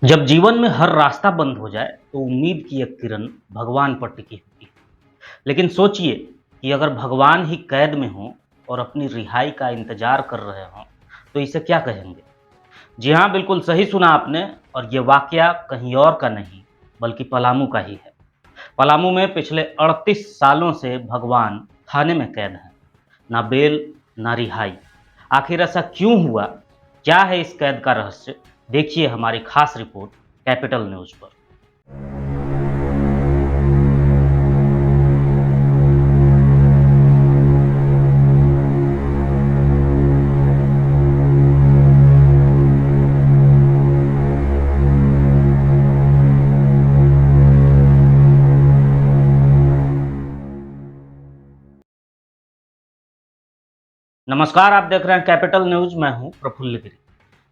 जब जीवन में हर रास्ता बंद हो जाए तो उम्मीद की एक किरण भगवान पर टिकी होती है। लेकिन सोचिए कि अगर भगवान ही कैद में हो और अपनी रिहाई का इंतजार कर रहे हों तो इसे क्या कहेंगे। जी हाँ, बिल्कुल सही सुना आपने। और ये वाकया कहीं और का नहीं बल्कि पलामू का ही है। पलामू में पिछले 38 सालों से भगवान थाने में कैद हैं। ना बेल, ना रिहाई। आखिर ऐसा क्यों हुआ? क्या है इस कैद का रहस्य? देखिए हमारी खास रिपोर्ट कैपिटल न्यूज पर। नमस्कार, आप देख रहे हैं कैपिटल न्यूज। मैं हूं प्रफुल्ल गिरी।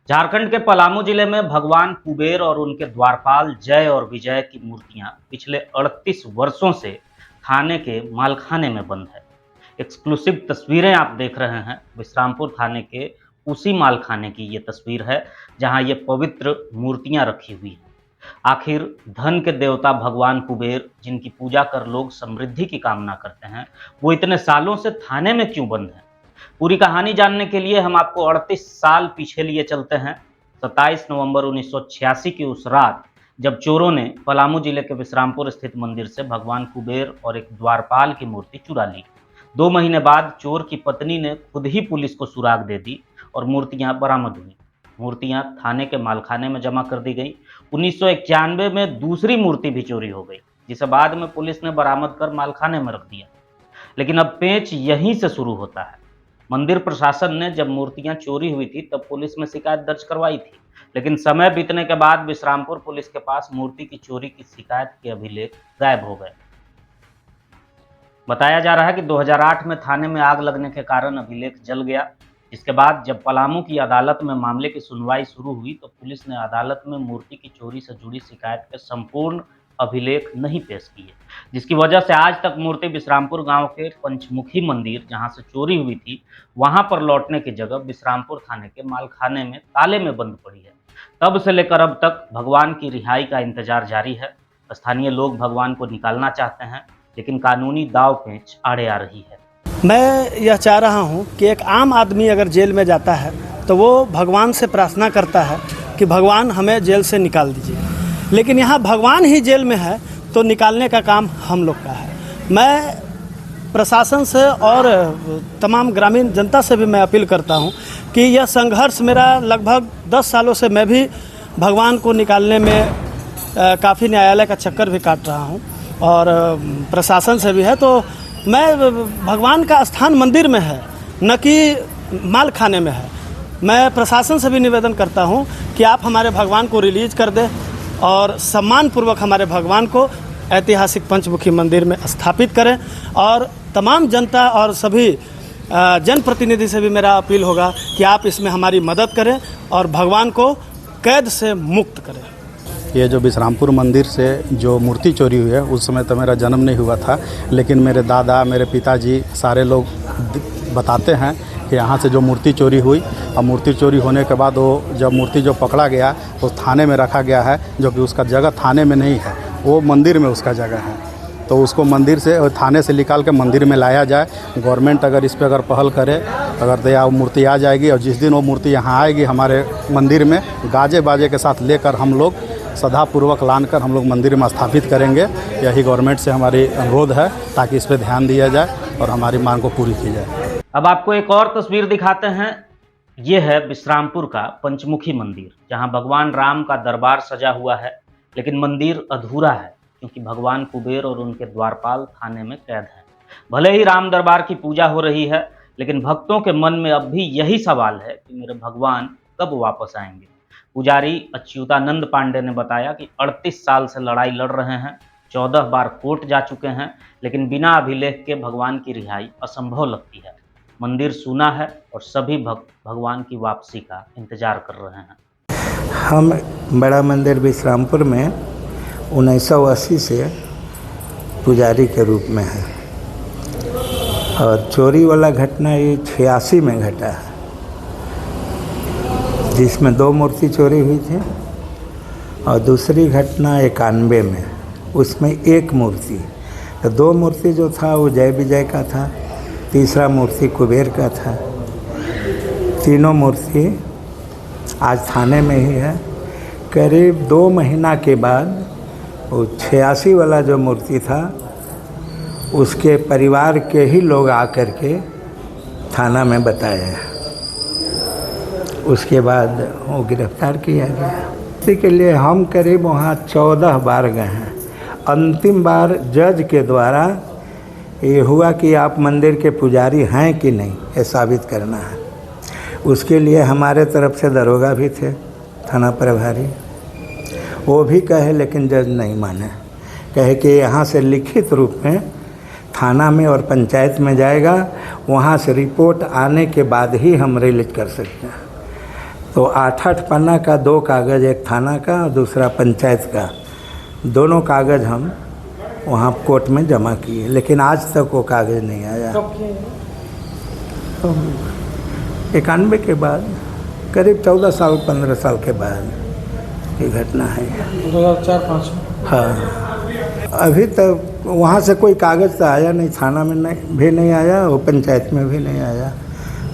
झारखंड के पलामू जिले में भगवान कुबेर और उनके द्वारपाल जय और विजय की मूर्तियां पिछले 38 वर्षों से थाने के मालखाने में बंद है। एक्सक्लूसिव तस्वीरें आप देख रहे हैं। विश्रामपुर थाने के उसी मालखाने की ये तस्वीर है जहां ये पवित्र मूर्तियां रखी हुई हैं। आखिर धन के देवता भगवान कुबेर, जिनकी पूजा कर लोग समृद्धि की कामना करते हैं, वो इतने सालों से थाने में क्यों बंद हैं? पूरी कहानी जानने के लिए हम आपको 38 साल पीछे लिए चलते हैं। 27 नवंबर 1986 की उस रात जब चोरों ने पलामू जिले के विश्रामपुर स्थित मंदिर से भगवान कुबेर और एक द्वारपाल की मूर्ति चुरा ली। 2 महीने बाद चोर की पत्नी ने खुद ही पुलिस को सुराग दे दी और मूर्तियां बरामद हुई। मूर्तियां थाने के मालखाने में जमा कर दी गई। 1991 में दूसरी मूर्ति भी चोरी हो गई, जिसे बाद में पुलिस ने बरामद कर मालखाने में रख दिया। लेकिन अब पेंच यहीं से शुरू होता है। मंदिर प्रशासन ने जब मूर्तियां चोरी हुई थी तब पुलिस में शिकायत दर्ज करवाई थी, लेकिन समय बीतने के बाद विश्रामपुर पुलिस के पास मूर्ति की चोरी की शिकायत के अभिलेख गायब हो गए। बताया जा रहा है कि 2008 में थाने में आग लगने के कारण अभिलेख जल गया। इसके बाद जब पलामू की अदालत में मामले की सुनवाई शुरू हुई तो पुलिस ने अदालत में मूर्ति की चोरी से जुड़ी शिकायत के संपूर्ण अभिलेख नहीं पेश किए, जिसकी वजह से आज तक मूर्ति विश्रामपुर गांव के पंचमुखी मंदिर, जहां से चोरी हुई थी, वहां पर लौटने की जगह विश्रामपुर थाने के मालखाने में ताले में बंद पड़ी है। तब से लेकर अब तक भगवान की रिहाई का इंतजार जारी है। स्थानीय लोग भगवान को निकालना चाहते हैं, लेकिन कानूनी दाव पेंच आड़े आ रही है। मैं यह चाह रहा हूं कि एक आम आदमी अगर जेल में जाता है तो वो भगवान से प्रार्थना करता है कि भगवान हमें जेल से निकाल दीजिए, लेकिन यहाँ भगवान ही जेल में है तो निकालने का काम हम लोग का है। मैं प्रशासन से और तमाम ग्रामीण जनता से भी मैं अपील करता हूँ कि यह संघर्ष मेरा लगभग 10 सालों से मैं भी भगवान को निकालने में काफ़ी न्यायालय का चक्कर भी काट रहा हूँ और प्रशासन से भी है। तो मैं भगवान का स्थान मंदिर में है, न कि माल खाने में है। मैं प्रशासन से भी निवेदन करता हूँ कि आप हमारे भगवान को रिलीज कर दें और सम्मानपूर्वक हमारे भगवान को ऐतिहासिक पंचमुखी मंदिर में स्थापित करें। और तमाम जनता और सभी जनप्रतिनिधि से भी मेरा अपील होगा कि आप इसमें हमारी मदद करें और भगवान को कैद से मुक्त करें। ये जो विश्रामपुर मंदिर से जो मूर्ति चोरी हुई है, उस समय तो मेरा जन्म नहीं हुआ था, लेकिन मेरे दादा, मेरे पिताजी, सारे लोग बताते हैं कि यहाँ से जो मूर्ति चोरी हुई और मूर्ति चोरी होने के बाद वो जब मूर्ति जो पकड़ा गया तो थाने में रखा गया है, जो कि उसका जगह थाने में नहीं है, वो मंदिर में उसका जगह है। तो उसको मंदिर से और थाने से निकाल के मंदिर में लाया जाए। गवर्नमेंट अगर इस पर अगर पहल करे, अगर तो वो मूर्ति आ जाएगी और जिस दिन वो मूर्ति यहाँ आएगी हमारे मंदिर में गाजे बाजे के साथ लेकर हम लोग श्रद्धापूर्वक लानकर हम लोग मंदिर में स्थापित करेंगे। यही गवर्नमेंट से हमारी अनुरोध है ताकि इस पर ध्यान दिया जाए और हमारी मांग को पूरी की जाए। अब आपको एक और तस्वीर दिखाते हैं। ये है विश्रामपुर का पंचमुखी मंदिर, जहां भगवान राम का दरबार सजा हुआ है, लेकिन मंदिर अधूरा है क्योंकि भगवान कुबेर और उनके द्वारपाल थाने में कैद हैं। भले ही राम दरबार की पूजा हो रही है, लेकिन भक्तों के मन में अब भी यही सवाल है कि मेरे भगवान कब वापस आएंगे। पुजारी अच्युतानंद पांडे ने बताया कि 38 साल से लड़ाई लड़ रहे हैं, 14 बार कोर्ट जा चुके हैं, लेकिन बिना अभिलेख के भगवान की रिहाई असंभव लगती है। मंदिर सूना है और सभी भक्त भगवान की वापसी का इंतजार कर रहे हैं। हम बड़ा मंदिर विश्रामपुर में 1980 से पुजारी के रूप में है और चोरी वाला घटना ये 86 में घटा है, जिसमें 2 मूर्ति चोरी हुई थी और दूसरी घटना 91 में, उसमें एक मूर्ति, तो 2 मूर्ति जो था वो जय विजय का था, तीसरा मूर्ति कुबेर का था। तीनों मूर्ति आज थाने में ही है। करीब 2 महीना के बाद वो 86 वाला जो मूर्ति था उसके परिवार के ही लोग आकर के थाना में बताया। उसके बाद वो गिरफ्तार किया गया। इसी के लिए हम करीब वहाँ 14 बार गए हैं। अंतिम बार जज के द्वारा ये हुआ कि आप मंदिर के पुजारी हैं कि नहीं, ये साबित करना है। उसके लिए हमारे तरफ से दरोगा भी थे, थाना प्रभारी, वो भी कहे, लेकिन जज नहीं माने। कहे कि यहाँ से लिखित रूप में थाना में और पंचायत में जाएगा, वहाँ से रिपोर्ट आने के बाद ही हम रिलीज कर सकते हैं। तो 8-8 पन्ना का 2 कागज़, एक थाना का और दूसरा पंचायत का, दोनों कागज़ हम वहाँ कोर्ट में जमा किए, लेकिन आज तक वो कागज़ नहीं आया। तो 91 के बाद, करीब 14 साल 15 साल के बाद ये घटना है। 2004-05। हाँ, अभी तक वहाँ से कोई कागज़ तो आया नहीं, थाना में नहीं भी नहीं आया और पंचायत में भी नहीं आया।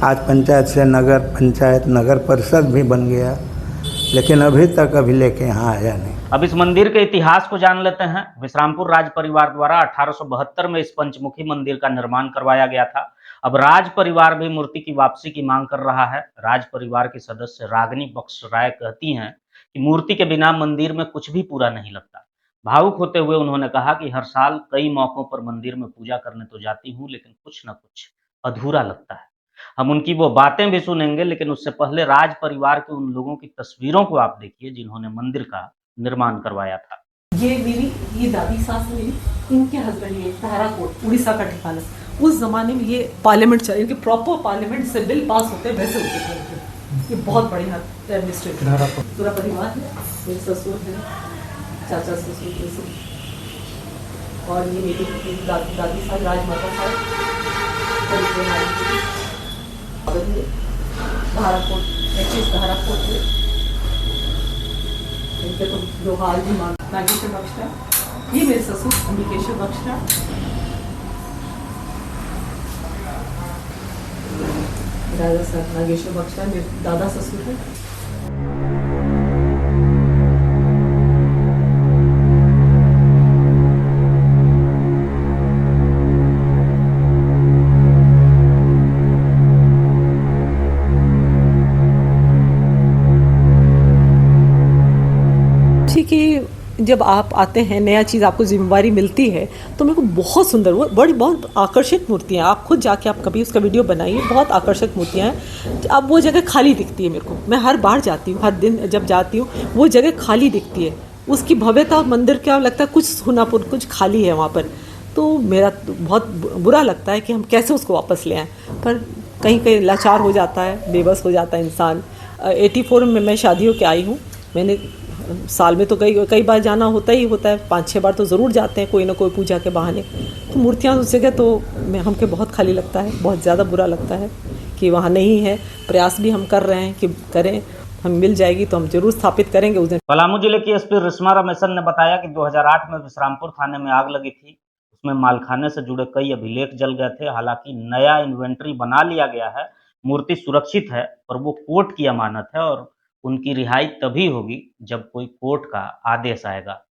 आज पंचायत से नगर पंचायत, नगर परिषद भी बन गया, लेकिन अभी तक लेके यहाँ आया नहीं। अब इस मंदिर के इतिहास को जान लेते हैं। विश्रामपुर राज परिवार द्वारा 1872 में इस पंचमुखी मंदिर का निर्माण करवाया गया था। अब राज परिवार भी मूर्ति की वापसी की मांग कर रहा है। राज परिवार की सदस्य रागनी बख्श राय कहती हैं कि मूर्ति के बिना मंदिर में कुछ भी पूरा नहीं लगता। भावुक होते हुए उन्होंने कहा कि हर साल कई मौकों पर मंदिर में पूजा करने तो जाती हूँ, लेकिन कुछ न कुछ अधूरा लगता है। हम उनकी वो बातें भी सुनेंगे, लेकिन उससे पहले राज परिवार के उन लोगों की तस्वीरों को आप देखिए जिन्होंने मंदिर का निर्माण करवाया था। ये दादी सास मेरी, इनके हस्बैंड, ये सहाराकोट उड़ीसा का ठिकाना। उस जमाने में ये पार्लियामेंट चल, इनके प्रॉपर पार्लियामेंट से बिल पास होते वैसे होते थे। ये बहुत बढ़िया एडमिनिस्ट्रेटर, पूरा परिवार है, मेरे ससुर है, चाचा ससुर ये सब, और ये मेरी दादी साहब राजमाता साहब, सहाराकोट, सहाराकोट में इनके तो जो हाल भी मांग नागेश्वर बख्शरा, ये मेरे ससुर अंबिकेश्वर बख्शरा, दादा साहब नागेश्वर बख्शरा मेरे दादा ससुर है। कि जब आप आते हैं, नया चीज़ आपको जिम्मेवारी मिलती है, तो मेरे को बहुत सुंदर, वो बहुत आकर्षक मूर्तियाँ, आप खुद जाके आप कभी उसका वीडियो बनाइए, बहुत आकर्षक मूर्तियाँ हैं। अब वो जगह खाली दिखती है मेरे को, मैं हर बार जाती हूँ, हर दिन जब जाती हूँ वो जगह खाली दिखती है। उसकी भव्यता, मंदिर क्या लगता है, कुछ सुनापुर, कुछ खाली है वहाँ पर। तो मेरा बहुत बुरा लगता है कि हम कैसे उसको वापस ले आएँ, पर कहीं कहीं लाचार हो जाता है, बेबस हो जाता है इंसान। 84 में मैं शादी होकर आई हूँ। मैंने साल में तो कई बार जाना होता ही होता है, 5-6 बार तो ज़रूर जाते हैं कोई ना कोई पूजा के बहाने। तो मूर्तियाँ उस जगह तो हमके बहुत खाली लगता है, बहुत ज़्यादा बुरा लगता है कि वहाँ नहीं है। प्रयास भी हम कर रहे हैं कि करें, हम मिल जाएगी तो हम जरूर स्थापित करेंगे उस दिन। पलामू जिले की एसपी रिश्मा रमेशन ने बताया कि 2008 में विश्रामपुर थाने में आग लगी थी। उसमें मालखाने से जुड़े कई अभिलेख जल गए थे। हालांकि नया इन्वेंट्री बना लिया गया है, मूर्ति सुरक्षित है, पर वो कोर्ट की अमानत है और उनकी रिहाई तभी होगी जब कोई कोर्ट का आदेश आएगा।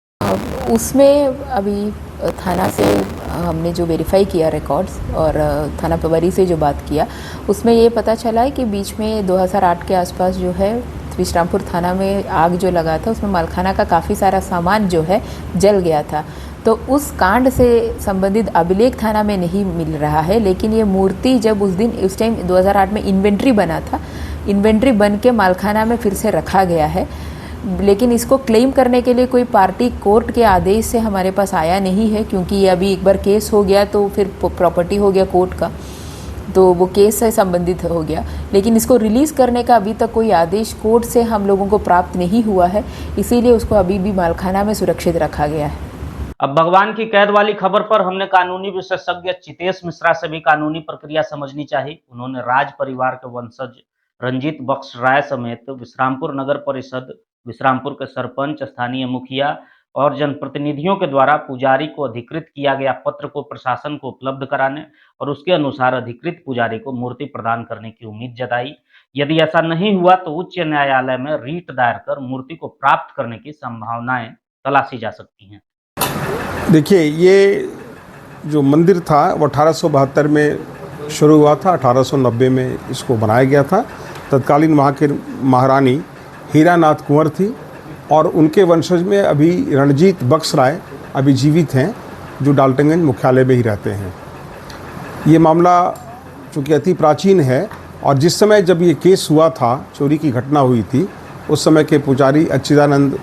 उसमें अभी थाना से हमने जो वेरीफाई किया रिकॉर्ड्स और थाना प्रभारी से जो बात किया, उसमें ये पता चला है कि बीच में 2008 के आसपास जो है विश्रामपुर थाना में आग जो लगा था, उसमें मालखाना का काफ़ी सारा सामान जो है जल गया था। तो उस कांड से संबंधित अभिलेख थाना में नहीं मिल रहा है, लेकिन ये मूर्ति जब उस टाइम 2008 में इन्वेंट्री बना था, इन्वेंट्री बन के मालखाना में फिर से रखा गया है। लेकिन इसको क्लेम करने के लिए कोई पार्टी कोर्ट के आदेश से हमारे पास आया नहीं है, क्योंकि ये अभी एक बार केस हो गया तो फिर प्रॉपर्टी हो गया कोर्ट का, तो वो केस से संबंधित हो गया। लेकिन इसको रिलीज़ करने का अभी तक कोई आदेश कोर्ट से हम लोगों को प्राप्त नहीं हुआ है, इसीलिए उसको अभी भी मालखाना में सुरक्षित रखा गया है। अब भगवान की कैद वाली खबर पर हमने कानूनी विशेषज्ञ चितेश मिश्रा से भी कानूनी प्रक्रिया समझनी चाहिए। उन्होंने राज परिवार के वंशज रंजीत बख्श राय समेत विश्रामपुर नगर परिषद विश्रामपुर के सरपंच, स्थानीय मुखिया और जनप्रतिनिधियों के द्वारा पुजारी को अधिकृत किया गया पत्र को प्रशासन को उपलब्ध कराने और उसके अनुसार अधिकृत पुजारी को मूर्ति प्रदान करने की उम्मीद जताई। यदि ऐसा नहीं हुआ तो उच्च न्यायालय में रीट दायर कर मूर्ति को प्राप्त करने की संभावनाएं तलाशी जा सकती हैं। देखिए, ये जो मंदिर था वो 1872 में शुरू हुआ था। 1890 में इसको बनाया गया था। तत्कालीन वहाँ की महारानी हीरानाथ कुंवर थी और उनके वंशज में अभी रणजीत बक्सराय अभी जीवित हैं, जो डाल्टनगंज मुख्यालय में ही रहते हैं। ये मामला चूँकि अति प्राचीन है और जिस समय जब ये केस हुआ था, चोरी की घटना हुई थी, उस समय के पुजारी अच्युतानंद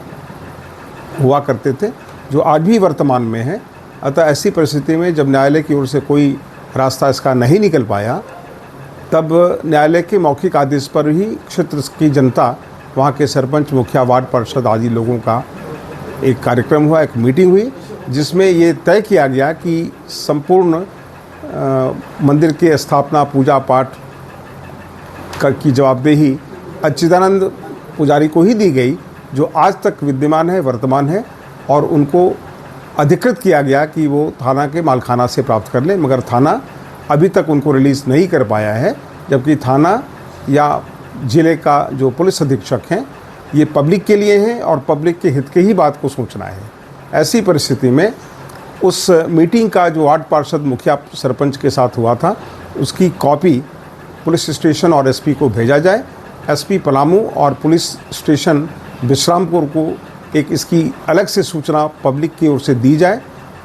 हुआ करते थे, जो आज भी वर्तमान में है। अतः ऐसी परिस्थिति में जब न्यायालय की ओर से कोई रास्ता इसका नहीं निकल पाया, तब न्यायालय के मौखिक आदेश पर ही क्षेत्र की जनता, वहाँ के सरपंच, मुखिया, वार्ड पार्षद आदि लोगों का एक कार्यक्रम हुआ, एक मीटिंग हुई, जिसमें ये तय किया गया कि संपूर्ण मंदिर के स्थापना, पूजा पाठ की जवाबदेही अच्युतानंद पुजारी को ही दी गई, जो आज तक विद्यमान है, वर्तमान है, और उनको अधिकृत किया गया कि वो थाना के मालखाना से प्राप्त कर लें। मगर थाना अभी तक उनको रिलीज़ नहीं कर पाया है, जबकि थाना या ज़िले का जो पुलिस अधीक्षक हैं, ये पब्लिक के लिए हैं और पब्लिक के हित के ही बात को सोचना है। ऐसी परिस्थिति में उस मीटिंग का जो वार्ड पार्षद, मुखिया, सरपंच के साथ हुआ था, उसकी कॉपी पुलिस स्टेशन और एसपी को भेजा जाए। एसपी पलामू और पुलिस स्टेशन विश्रामपुर को एक इसकी अलग से सूचना पब्लिक की ओर से दी जाए,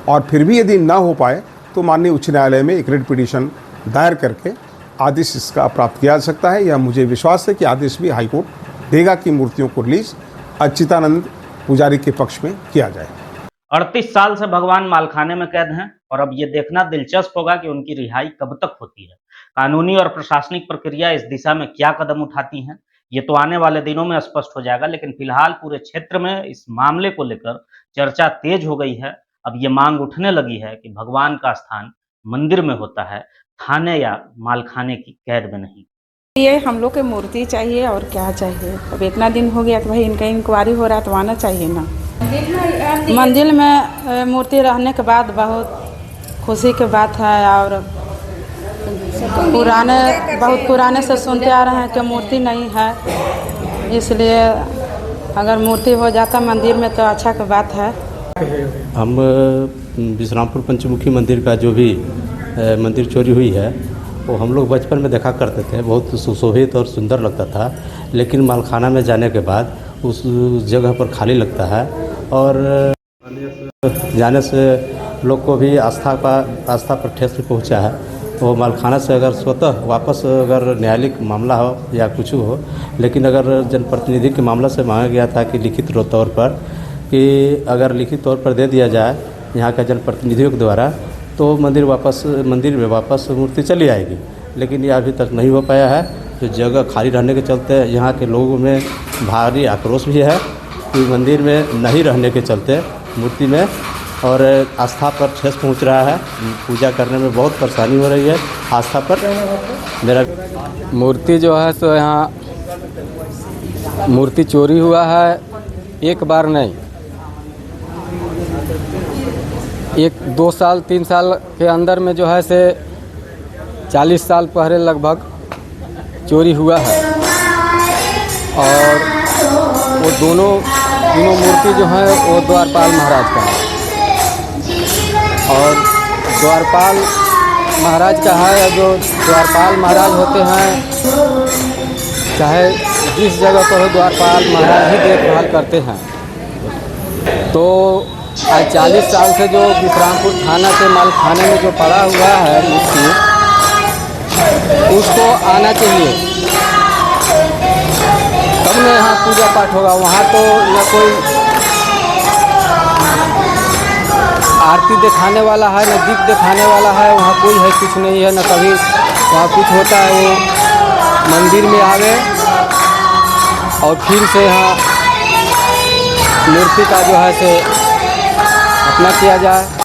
और फिर भी यदि ना हो पाए तो माननीय उच्च न्यायालय में एक रिट पिटीशन दायर करके आदेश इसका प्राप्त किया जा सकता है। या मुझे विश्वास है कि आदेश भी हाईकोर्ट देगा कि मूर्तियों को रिलीज अच्युतानंद पुजारी के पक्ष में किया जाए। 38 साल से भगवान मालखाने में कैद हैं और अब ये देखना दिलचस्प होगा कि उनकी रिहाई कब तक होती है। कानूनी और प्रशासनिक प्रक्रिया इस दिशा में क्या कदम उठाती हैं, ये तो आने वाले दिनों में स्पष्ट हो जाएगा। लेकिन फिलहाल पूरे क्षेत्र में इस मामले को लेकर चर्चा तेज हो गई है। अब ये मांग उठने लगी है कि भगवान का स्थान मंदिर में होता है, थाने या मालखाने की कैद में नहीं। ये हम लोग की मूर्ति चाहिए और क्या चाहिए। अब इतना दिन हो गया तो भाई इनका इंक्वायरी हो रहा है तो आना चाहिए ना। मंदिर में मूर्ति रहने के बाद बहुत खुशी की बात है, और बहुत पुराने से सुनते आ रहे हैं कि मूर्ति नहीं है, इसलिए अगर मूर्ति हो जाता मंदिर में तो अच्छा की बात है। हम विश्रामपुर पंचमुखी मंदिर का जो भी मंदिर चोरी हुई है वो हम लोग बचपन में देखा करते थे, बहुत सुशोभित और सुंदर लगता था। लेकिन मालखाना में जाने के बाद उस जगह पर खाली लगता है और जाने से लोग को भी आस्था पर ठेस पहुंचा है। वो मालखाना से अगर स्वतः वापस अगर न्यायालयिक मामला हो या कुछ हो, लेकिन अगर जनप्रतिनिधि के मामला से मांगा गया था कि लिखित तौर पर कि अगर लिखित तौर पर दे दिया जाए यहाँ का जनप्रतिनिधियों के द्वारा, तो मंदिर में वापस मूर्ति चली आएगी। लेकिन ये अभी तक नहीं हो पाया है। तो जगह खाली रहने के चलते यहाँ के लोगों में भारी आक्रोश भी है कि मंदिर में नहीं रहने के चलते मूर्ति में और आस्था पर ठेस पहुँच रहा है। पूजा करने में बहुत परेशानी हो रही है आस्था पर। मेरा मूर्ति जो है तो यहाँ मूर्ति चोरी हुआ है, एक बार नहीं, 1-2 साल 3 साल के अंदर में जो है से 40 साल पहले लगभग चोरी हुआ है। और वो तीनों मूर्ति जो है वो द्वारपाल महाराज का है, और द्वारपाल महाराज का है। जो द्वारपाल महाराज होते हैं, चाहे जिस जगह पर हो द्वारपाल महाराज ही देखभाल करते हैं। तो आज 40 साल से जो विश्रामपुर थाना के मालखाने में जो पड़ा हुआ है मूर्ति, उसको आना चाहिए, तब न यहाँ पूजा पाठ होगा। वहाँ तो न कोई आरती दिखाने वाला है, न दीप दिखाने वाला है, वहाँ कोई है कुछ नहीं है। न कभी वहाँ कुछ होता है, वो मंदिर में आवे और फिर से यहाँ मूर्ति का जो है से अपना किया जाए।